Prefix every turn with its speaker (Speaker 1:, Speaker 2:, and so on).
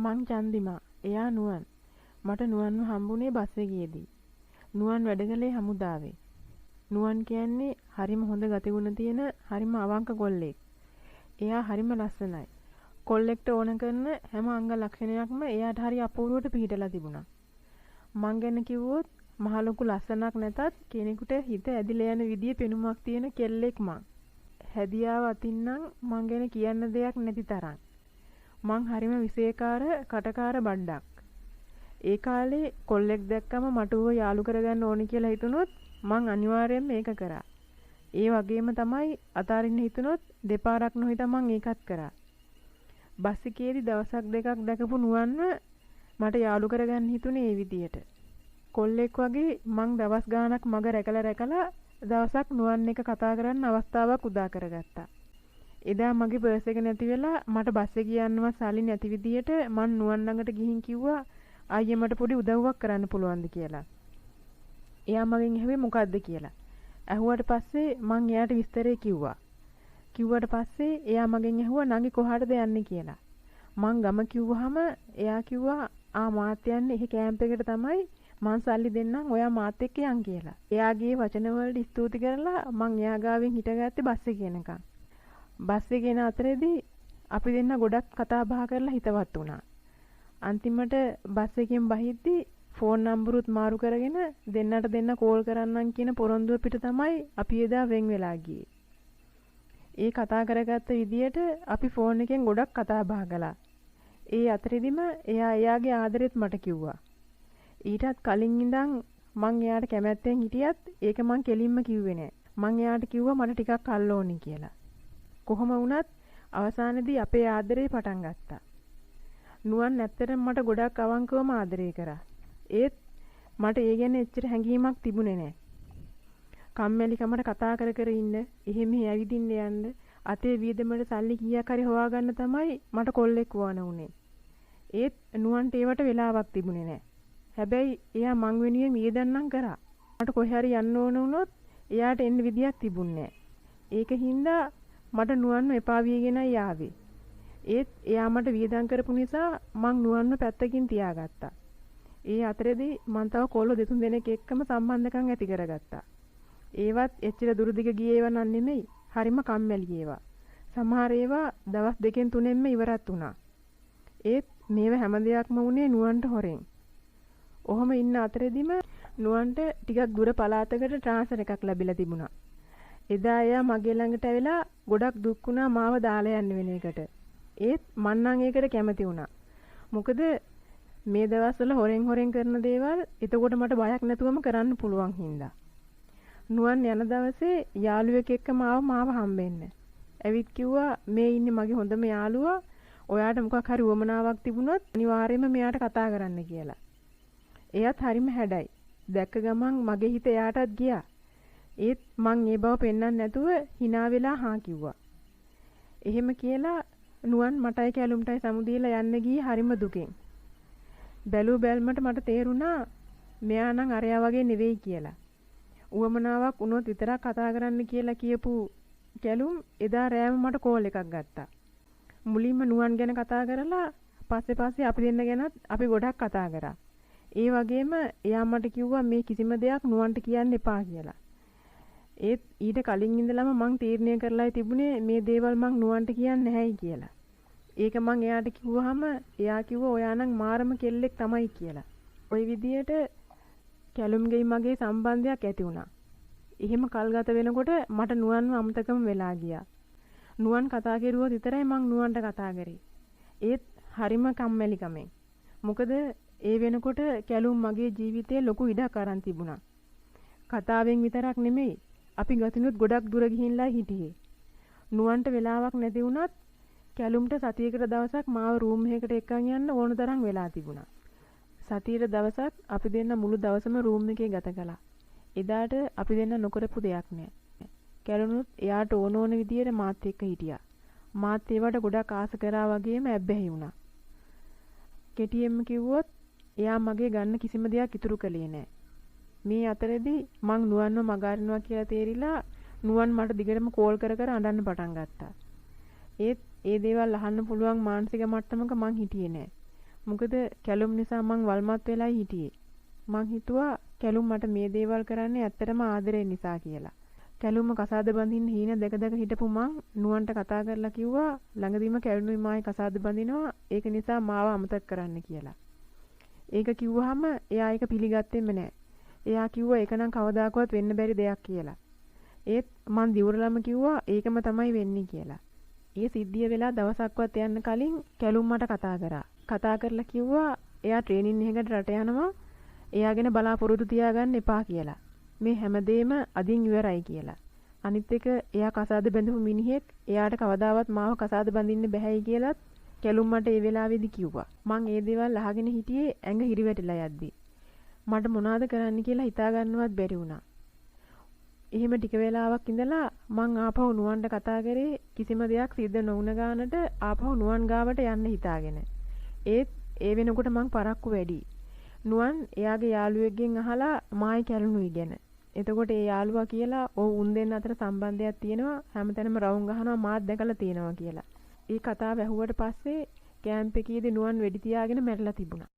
Speaker 1: මං චන්දිමා. එයා නුවන්. මට නුවන්ව හම්බුනේ බස් එකේදී. නුවන් වැඩ කළේ හමුදාවේ. නුවන් කියන්නේ හරිම හොඳ ගතිගුණ තියෙන හරිම අවංක කොල්ලෙක්. එයා හරිම ලස්සනයි. කොල්ලෙක්ට ඕන කරන හැම අංග ලක්ෂණයක්ම එයාට හරි අපූර්වට පිහිටලා තිබුණා. මං ගැන කිව්වොත් මහ ලොකු ලස්සනක් නැතත් කෙනෙකුට හිත ඇදිලා යන විදිය පෙනුමක් තියෙන කෙල්ලෙක් මං. හැදියාව අතින්නම් මං ගැන කියන්න දෙයක් නැති තරම්. මං හරිම විශේෂකාර කටකාර බණ්ඩක්. ඒ කාලේ කොල්ලෙක් දැක්කම මට ඌව යාළු කරගන්න ඕනි කියලා හිතුනොත් මං අනිවාර්යයෙන්ම මේක කරා. ඒ වගේම තමයි අතාරින්න හිතුනොත් දෙපාරක් නොහිතා මං ඒකත් කරා. බස් එකේදී දවසක් දෙකක් දැකපු නුවන්ව මට යාළු කරගන්න හිතුනේ ඒ විදියට. කොල්ලෙක් වගේ මං දවස් ගාණක් මග රැකලා දවසක් නුවන් එක කතා කරන්න අවස්ථාවක් උදා කරගත්තා. එදා මගේ පර්ස් එක නැති වෙලා මට බස් එකේ යන්නවත් සල්ලි නැති විදියට මං නුවන් ළඟට ගිහින් කිව්වා අයියේ මට පොඩි උදව්වක් කරන්න පුළුවන්ද කියලා. එයා මගෙන් ඇහුවේ මොකද්ද කියලා. ඇහුවට පස්සේ මං එයාට විස්තරේ කිව්වා. කිව්වට පස්සේ එයා මගෙන් ඇහුවා නංගි කොහාටද යන්නේ කියලා. මං ගම කිව්වහම එයා කිව්වා මාත් යන්නේ එහෙ කැම්ප් එකට තමයි මං සල්ලි දෙන්නම් ඔයා මාත් එක්ක යන් කියලා. එයාගේ වචන වලට ස්තුති කරලා මං එයා ගාවෙන් හිටගත්තේ බස් එකේ යනකම්. බස් එකේ යන අතරේදී අපි දෙන්න ගොඩක් කතා බහ කරලා හිතවත් වුණා. අන්තිමට බස් එකෙන් බහිද්දි ෆෝන් නම්බරුත් මාරු කරගෙන දෙන්නට දෙන්න කෝල් කරන්නම් කියන පොරොන්දුව පිට තමයි අපි එදා වෙන් වෙලා ගියේ. ඒ කතා කරගත්ත විදියට අපි ෆෝන් එකෙන් ගොඩක් කතා බහ කළා. ඒ අතරෙදිම එයා එයාගේ ආදරෙත් මට කිව්වා. ඊටත් කලින් ඉඳන් මං එයාට කැමැත්තෙන් හිටියත් ඒක මං කෙලින්ම කිව්වේ නෑ. මං එයාට කිව්වා මට ටිකක් අල්ල ඕනි කියලා. කොහොම වුණත් අවසානයේදී අපේ ආදරේ පටන් ගත්තා. නුවන් ඇත්තටම මට ගොඩක් අවංකවම ආදරය කරා. ඒත් මට ඒ ගැන එච්චර හැඟීමක් තිබුණේ නෑ. කම්මැලිකමට කතා කර ඉන්න, එහෙම ඇවිදින්න යන්න, අතේ වියදමට සල්ලි කීයක් හරි හොයාගන්න තමයි මට කොල්ලෙක් වුණ උනේ. ඒත් නුවන්ට ඒවට වෙලාවක් තිබුණේ නෑ. හැබැයි එයා මං වෙනුවෙන් වියදම්නම් කරා. මට කොහේ හරි යන්න ඕන වුණොත් එයාට එන්න විදියක් තිබුණේ නෑ. ඒක හින්දා මට නුවන්ව එපා වීගෙනයි ආවේ. ඒත් එයා මට වියදම් කරපු නිසා මං නුවන්ව පැත්තකින් තියාගත්තා. ඒ අතරේදී මං තව කොල්ල දෙතුන් දෙනෙක් එක්කම සම්බන්ධකම් ඇති කරගත්තා. ඒවත් එච්චර දුරදිග ගියේ ඒවා නන් නෙමෙයි. හරිම කම්මැලි ඒවා. සමහර ඒවා දවස් දෙකෙන් තුනෙන්ම ඉවරත් වුණා. ඒත් මේව හැම දෙයක්ම වුණේ නුවන්ට හොරෙන්. ඔහොම ඉන්න අතරෙදිම නුවන්ට ටිකක් දුර පළාතකට ට්‍රාන්ස්ෆර් එකක් ලැබිලා තිබුණා. එදා එයා මගේ ළඟට ඇවිලා ගොඩක් දුක් වුණා මාව දාලා යන්න වෙන එකට. ඒත් මං නම් ඒකට කැමති වුණා. මොකද මේ දවස්වල හොරෙන් කරන දේවල් එතකොට මට බයක් නැතුවම කරන්න පුළුවන් හින්දා. නුවන් යන දවසේ යාළුවෙක් එක්ක මාව හම්බෙන්න. ඇවිත් කිව්වා මේ ඉන්නේ මගේ හොඳම යාළුවා. ඔයාට මොකක් හරි වමනාවක් තිබුණොත් අනිවාර්යයෙන්ම මෙයාට කතා කරන්න කියලා. එයාත් හරිම හැඩයි. දැක්ක ගමන් මගේ හිත එයාටත් ගියා. ඒත් මං ඒ බව පෙන්වන්න නැතුව hina වෙලා හා කිව්වා. එහෙම කියලා නුවන් මටයි කැලුම්ටයි සමුදීලා යන්න ගියේ හරිම දුකෙන්. බැලු බැල්මට මට තේරුණා මෙයා නම් අරයා වගේ නෙවෙයි කියලා. උවමනාවක් වුණොත් විතරක් කතා කරන්න කියලා කියපු කැලුම් එදා රෑම මට කෝල් එකක් ගත්තා. මුලින්ම නුවන් ගැන කතා කරලා පස්සේ අපි දෙන්න ගැනත් අපි ගොඩක් කතා කරා. ඒ වගේම එයා මට කිව්වා මේ කිසිම දෙයක් නුවන්ට කියන්න එපා කියලා. ඒත් ඊට කලින් ඉඳලම මං තීරණය කරලා තිබුණේ මේ දේවල් මං නුවන්ට කියන්නේ නැහැයි කියලා. ඒක මං එයාට කිව්වහම එයා කිව්වා ඔයා නම් මාරම කෙල්ලෙක් තමයි කියලා. ওই විදියට කැලුම්ගේ මගේ සම්බන්ධයක් ඇති වුණා. එහෙම කල් ගත වෙනකොට මට නුවන්ව අමතකම වෙලා ගියා. නුවන් කතා කරුවොත් විතරයි මං නුවන්ට කතා කරේ. ඒත් හරිම කම්මැලිකමෙන්. මොකද ඒ වෙනකොට කැලුම් මගේ ජීවිතේ ලොකු ඉඩක් අරන් තිබුණා. කතාවෙන් විතරක් නෙමෙයි අපි ගතිනුත් ගොඩක් දුර ගිහින්ලා හිටියේ. නුවන්ට වෙලාවක් නැති වුණත් කැලුම්ට සතියකට දවසක් මාව රූම් එකකට එක්කන් යන්න ඕන තරම් වෙලා තිබුණා. සතියේ දවසක් අපි දෙන්න මුළු දවසම රූම් එකේ ගත කළා. එදාට අපි දෙන්න නොකරපු දෙයක් නෑ. කැලුනුත් එයාට ඕන විදියට මාත් එක්ක හිටියා. මාත් ඒවට ගොඩක් ආස කරා වගේම ඇබ්බැහි වුණා. කෙටියෙන්ම කිව්වොත් එයා මගේ ගන්න කිසිම දෙයක් ඉතුරු කළේ නෑ. මේ අතරේදී මං නුවන්ව මගහරිනවා කියලා තේරිලා නුවන් මට දිගටම කෝල් කර අඬන්න පටන් ගත්තා. ඒත් ඒ දේවල් අහන්න පුළුවන් මානසික මට්ටමක මං හිටියේ නෑ. මොකද කැලුම් නිසා මං වල්මත් වෙලා හිටියේ. මං හිතුවා කැලුම් මට මේ දේවල් කරන්නේ ඇත්තටම ආදරේ නිසා කියලා. කැලුම්ම කසාද බඳින්න හීන දැක දැක හිටපු මං නුවන්ට කතා කරලා කිව්වා ළඟදීම කැලුණුයි මායි කසාද බඳිනවා ඒක නිසා මාව අමතක කරන්න කියලා. ඒක කිව්වහම එයා ඒක පිළිගත්තෙම නෑ. එයා කිව්වා ඒක නම් කවදාකවත් වෙන්න බැරි දෙයක් කියලා. ඒත් මං දිවුරලම කිව්වා ඒකම තමයි වෙන්නේ කියලා. ඒ සිද්ධිය වෙලා දවසක්වත් යන්න කලින් කැලුම් මට කතා කරා. කතා කරලා කිව්වා එයා ට්‍රේනින් එකකට රට යනවා. එයාගෙන බලාපොරොත්තු තියාගන්න එපා කියලා. මේ හැමදේම අදින් ඉවරයි කියලා. අනිත් එක එයා කසාද බැඳපු මිනිහෙක් එයාට කවදාවත් මාව කසාද බඳින්න බැහැයි කියලාත් කැලුම් මට ඒ වෙලාවේදී කිව්වා. මං ඒ දේවල් අහගෙන හිටියේ ඇඟ හිරිවැටිලා යද්දි. මට මොනවද කරන්න කියලා හිතා ගන්නවත් බැරි වුණා. එහෙම ටික වෙලාවක් ඉඳලා මං ආපහු නුවන්ට කතා කරේ කිසිම දෙයක් සිද්ධ නොවුන ගානට ආපහු නුවන් ගාවට යන්න හිතාගෙන. ඒත් ඒ වෙනකොට මං පරක්කු වැඩි. නුවන් එයාගේ යාළුවෙක්ගෙන් අහලා මායි කැලුණුයි ගැන. එතකොට ඒ යාළුවා කියලා ඔව් උන් දෙන්න අතර සම්බන්ධයක් තියෙනවා හැමතැනම රවුම් ගහනවා මාත් දැකලා තියෙනවා කියලා. ඒ කතාව ඇහුවට පස්සේ කැම්ප් එකේදී නුවන් වෙඩි තියාගෙන මැරලා තිබුණා.